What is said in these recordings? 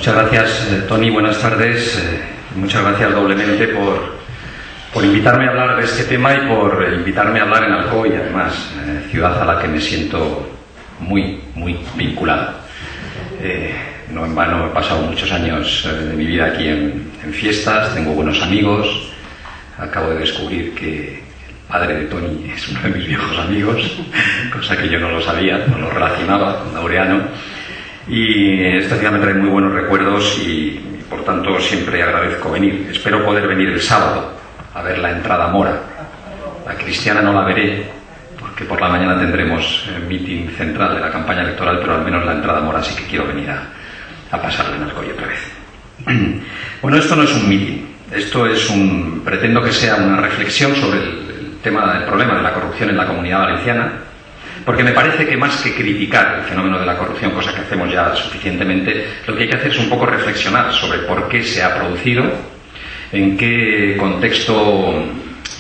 Muchas gracias, Tony. Buenas tardes. Muchas gracias doblemente por invitarme a hablar de este tema y por invitarme a hablar en Alcoy, además, ciudad a la que me siento muy vinculado. No en vano he pasado muchos años de mi vida aquí en fiestas, tengo buenos amigos. Acabo de descubrir que el padre de Tony es uno de mis viejos amigos, cosa que yo no lo sabía, no lo relacionaba con Laureano. Y esta ciudad me trae muy buenos recuerdos y por tanto siempre agradezco venir. Espero poder venir el sábado a ver la entrada mora. La cristiana no la veré porque por la mañana tendremos el meeting central de la campaña electoral, pero al menos la entrada mora sí que quiero venir a pasarla en Alcoy otra vez. Bueno, esto no es un meeting, esto es pretendo que sea una reflexión sobre el tema del problema de la corrupción en la Comunidad Valenciana, porque me parece que más que criticar el fenómeno de la corrupción, cosa que hacemos ya suficientemente, lo que hay que hacer es un poco reflexionar sobre por qué se ha producido, en qué contexto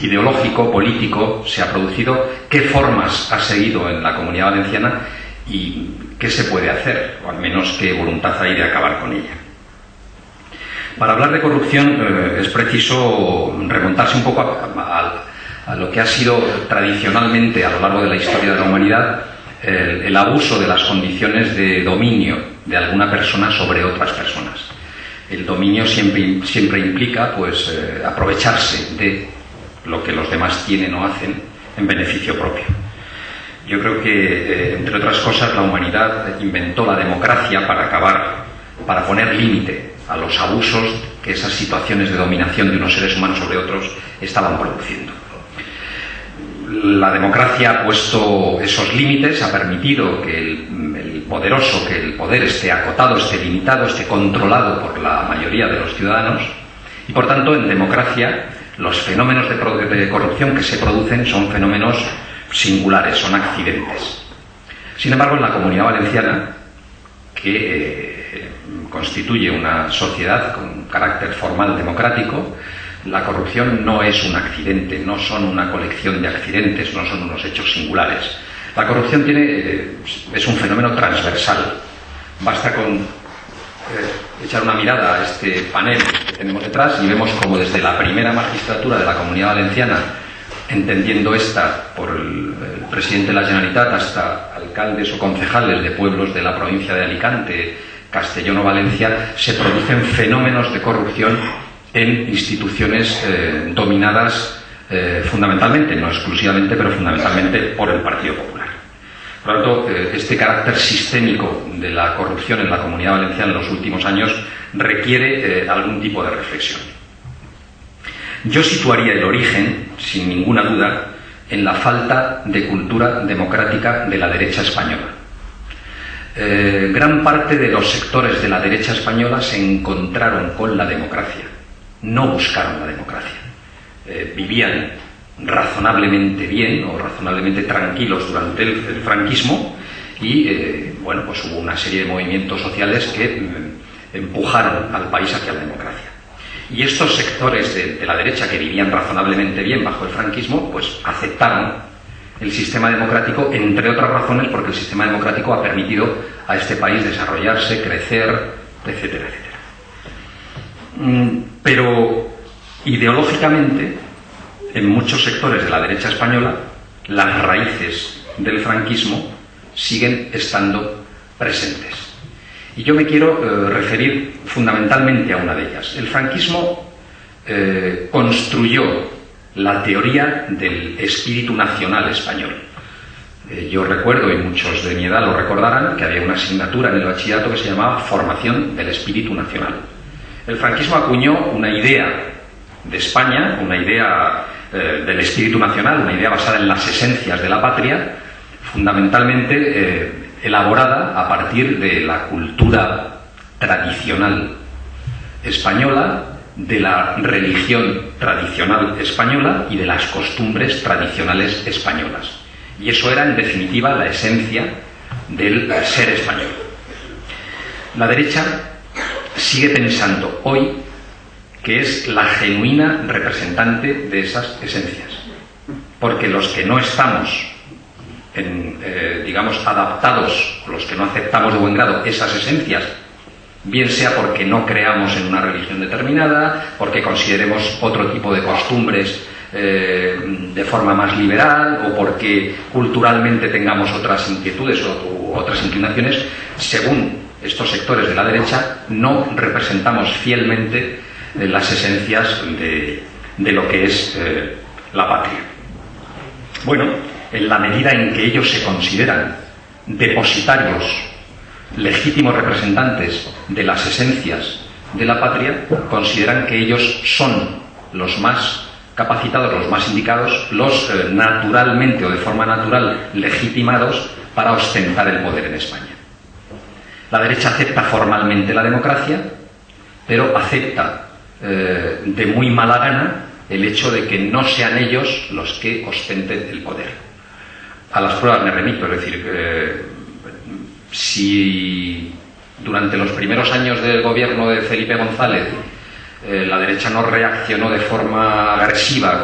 ideológico, político se ha producido, qué formas ha seguido en la Comunidad Valenciana y qué se puede hacer, o al menos qué voluntad hay de acabar con ella. Para hablar de corrupción es preciso remontarse un poco a lo que ha sido tradicionalmente a lo largo de la historia de la humanidad el abuso de las condiciones de dominio de alguna persona sobre otras personas. El dominio siempre implica aprovecharse de lo que los demás tienen o hacen en beneficio propio. Yo creo que, entre otras cosas, la humanidad inventó la democracia para poner límite a los abusos que esas situaciones de dominación de unos seres humanos sobre otros estaban produciendo. La democracia ha puesto esos límites, ha permitido que el poderoso, que el poder esté acotado, esté limitado, esté controlado por la mayoría de los ciudadanos y, por tanto, en democracia los fenómenos de corrupción que se producen son fenómenos singulares, son accidentes. Sin embargo, en la Comunidad Valenciana, que constituye una sociedad con carácter formal democrático, la corrupción no es un accidente, no son una colección de accidentes, no son unos hechos singulares. La corrupción es un fenómeno transversal. Basta con echar una mirada a este panel que tenemos detrás y vemos como desde la primera magistratura de la Comunidad Valenciana, entendiendo esta por el presidente de la Generalitat, hasta alcaldes o concejales de pueblos de la provincia de Alicante, Castellón o Valencia, se producen fenómenos de corrupción en instituciones dominadas fundamentalmente, no exclusivamente, pero fundamentalmente por el Partido Popular. Por lo tanto, este carácter sistémico de la corrupción en la Comunidad Valenciana en los últimos años requiere algún tipo de reflexión. Yo situaría el origen, sin ninguna duda, en la falta de cultura democrática de la derecha española. Gran parte de los sectores de la derecha española se encontraron con la democracia. No buscaron la democracia. Vivían razonablemente bien o razonablemente tranquilos durante el franquismo y hubo una serie de movimientos sociales que empujaron al país hacia la democracia. Y estos sectores de la derecha que vivían razonablemente bien bajo el franquismo, aceptaron el sistema democrático, entre otras razones porque el sistema democrático ha permitido a este país desarrollarse, crecer, etcétera, etcétera. Pero ideológicamente, en muchos sectores de la derecha española, las raíces del franquismo siguen estando presentes. Y yo me quiero referir fundamentalmente a una de ellas. El franquismo construyó la teoría del espíritu nacional español. Yo recuerdo, y muchos de mi edad lo recordarán, que había una asignatura en el bachillerato que se llamaba Formación del Espíritu Nacional. El franquismo acuñó una idea de España, una idea del espíritu nacional, una idea basada en las esencias de la patria, fundamentalmente elaborada a partir de la cultura tradicional española, de la religión tradicional española y de las costumbres tradicionales españolas. Y eso era, en definitiva, la esencia del ser español. La derecha sigue pensando hoy que es la genuina representante de esas esencias, porque los que no estamos adaptados, los que no aceptamos de buen grado esas esencias bien sea porque no creamos en una religión determinada, porque consideremos otro tipo de costumbres de forma más liberal, o porque culturalmente tengamos otras inquietudes o otras inclinaciones. Según estos sectores de la derecha, no representamos fielmente las esencias de lo que es la patria. Bueno, en la medida en que ellos se consideran depositarios, legítimos representantes de las esencias de la patria, consideran que ellos son los más capacitados, los más indicados, los naturalmente o de forma natural legitimados para ostentar el poder en España. La derecha acepta formalmente la democracia, pero acepta de muy mala gana el hecho de que no sean ellos los que ostenten el poder. A las pruebas me remito, es decir, si durante los primeros años del gobierno de Felipe González la derecha no reaccionó de forma agresiva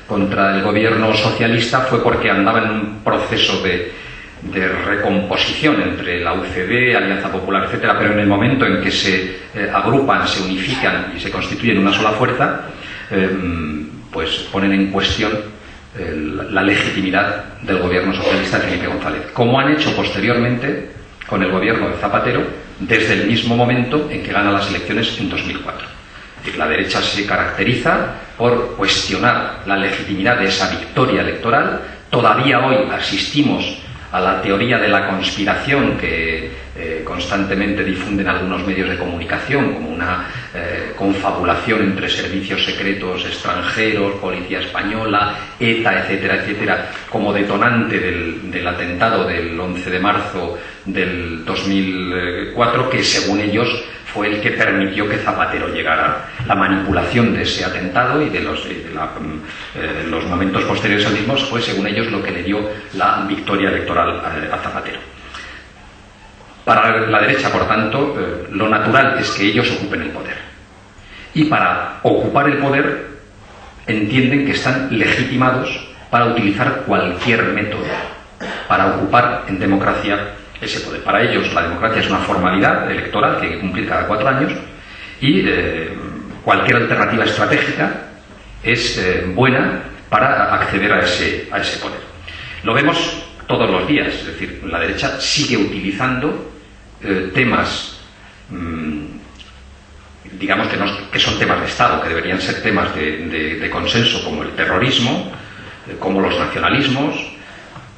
contra el gobierno socialista, fue porque andaba en un proceso de recomposición entre la UCD, Alianza Popular, etcétera, pero en el momento en que se agrupan, se unifican y se constituyen una sola fuerza, pues ponen en cuestión la legitimidad del gobierno socialista de Felipe González, como han hecho posteriormente con el gobierno de Zapatero desde el mismo momento en que gana las elecciones en 2004. Es decir, la derecha se caracteriza por cuestionar la legitimidad de esa victoria electoral. Todavía hoy asistimos a la teoría de la conspiración que constantemente difunden algunos medios de comunicación, como una confabulación entre servicios secretos extranjeros, policía española, ETA, etcétera, etcétera, como detonante del atentado del 11 de marzo del 2004, que según ellos fue el que permitió que Zapatero llegara. La manipulación de ese atentado y de los momentos posteriores al mismo fue, según ellos, lo que le dio la victoria electoral a Zapatero. Para la derecha, por tanto, lo natural es que ellos ocupen el poder. Y para ocupar el poder entienden que están legitimados para utilizar cualquier método para ocupar en democracia ese poder. Para ellos la democracia es una formalidad electoral que hay que cumplir cada 4 años y cualquier alternativa estratégica es buena para acceder a ese poder. Lo vemos todos los días, es decir, la derecha sigue utilizando temas, digamos que son temas de Estado, que deberían ser temas de consenso, como el terrorismo, como los nacionalismos,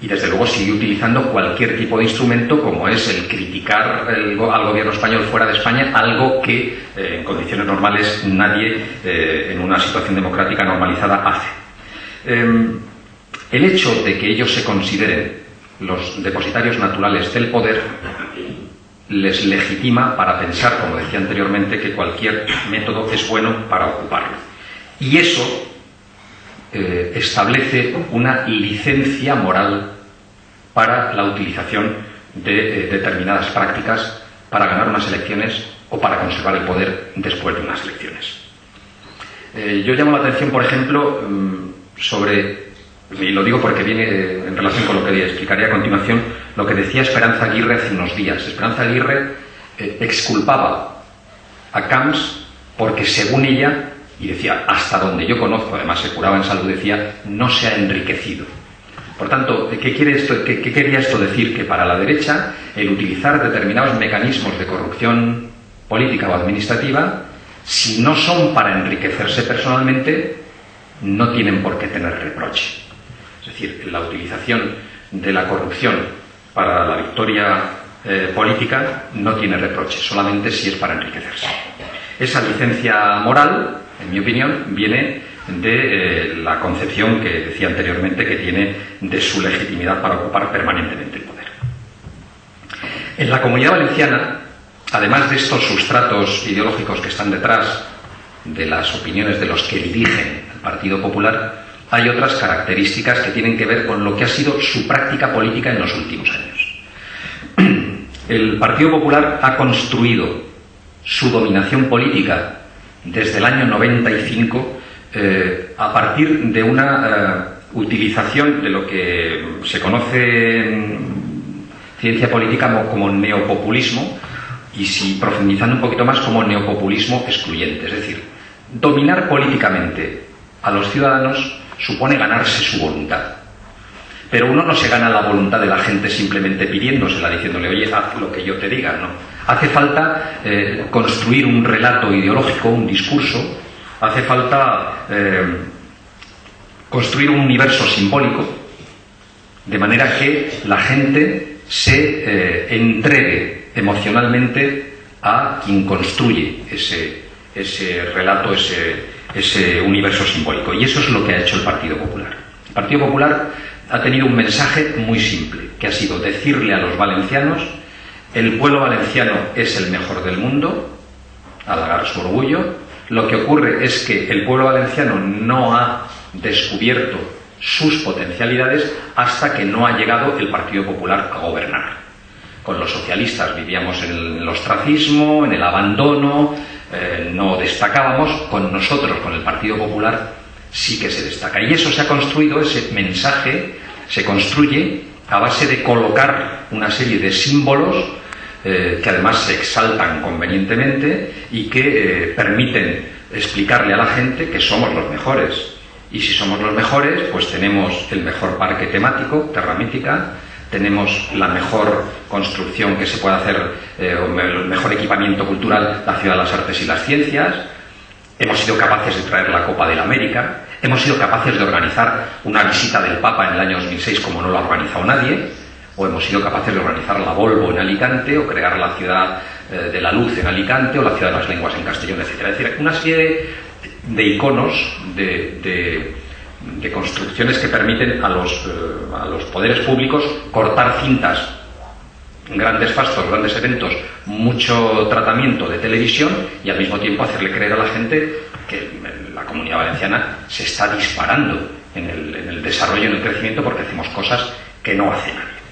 y desde luego sigue utilizando cualquier tipo de instrumento, como es el criticar al gobierno español fuera de España, algo que en condiciones normales nadie en una situación democrática normalizada hace. El hecho de que ellos se consideren los depositarios naturales del poder les legitima para pensar, como decía anteriormente, que cualquier método es bueno para ocuparlo. Y eso establece una licencia moral para la utilización de determinadas prácticas para ganar unas elecciones o para conservar el poder después de unas elecciones. Yo llamo la atención, por ejemplo, sobre, y lo digo porque viene en relación con lo que explicaré a continuación, lo que decía Esperanza Aguirre hace unos días. Esperanza Aguirre exculpaba a Camps porque, según ella, y decía, hasta donde yo conozco, además se curaba en salud, decía, no se ha enriquecido. Por tanto, ¿qué quería esto decir? Que para la derecha el utilizar determinados mecanismos de corrupción política o administrativa, si no son para enriquecerse personalmente, no tienen por qué tener reproche. Es decir, la utilización de la corrupción para la victoria política no tiene reproche, solamente si es para enriquecerse. Esa licencia moral, en mi opinión, viene de la concepción que decía anteriormente que tiene de su legitimidad para ocupar permanentemente el poder. En la Comunidad Valenciana, además de estos sustratos ideológicos que están detrás de las opiniones de los que dirigen el Partido Popular, hay otras características que tienen que ver con lo que ha sido su práctica política en los últimos años. El Partido Popular ha construido su dominación política desde el año 95 a partir de una utilización de lo que se conoce en ciencia política como neopopulismo, y si profundizando un poquito más como neopopulismo excluyente. Es decir, dominar políticamente a los ciudadanos supone ganarse su voluntad. Pero uno no se gana la voluntad de la gente simplemente pidiéndosela, diciéndole, oye, haz lo que yo te diga, ¿no? Hace falta construir un relato ideológico, un discurso, hace falta construir un universo simbólico, de manera que la gente se entregue emocionalmente a quien construye ese relato, ese universo simbólico. Y eso es lo que ha hecho el Partido Popular. El Partido Popular ha tenido un mensaje muy simple, que ha sido decirle a los valencianos: el pueblo valenciano es el mejor del mundo, halagar su orgullo. Lo que ocurre es que el pueblo valenciano no ha descubierto sus potencialidades hasta que no ha llegado el Partido Popular a gobernar. Con los socialistas vivíamos en el ostracismo, en el abandono, no destacábamos. Con nosotros, con el Partido Popular, sí que se destaca. Y eso se ha construido, ese mensaje se construye a base de colocar una serie de símbolos que además se exaltan convenientemente y que permiten explicarle a la gente que somos los mejores. Y si somos los mejores, pues tenemos el mejor parque temático, Terra Mítica, tenemos la mejor construcción que se puede hacer, el mejor equipamiento cultural, la Ciudad de las Artes y las Ciencias. Hemos sido capaces de traer la Copa de la América, hemos sido capaces de organizar una visita del Papa en el año 2006 como no lo ha organizado nadie, o hemos sido capaces de organizar la Volvo en Alicante, o crear la Ciudad de la Luz en Alicante, o la Ciudad de las Lenguas en Castellón, etc. Es decir, una serie de iconos, de construcciones que permiten a los poderes públicos cortar cintas, grandes fastos, grandes eventos, mucho tratamiento de televisión, y al mismo tiempo hacerle creer a la gente que la Comunidad Valenciana se está disparando en el desarrollo y en el crecimiento porque hacemos cosas que no hace nadie.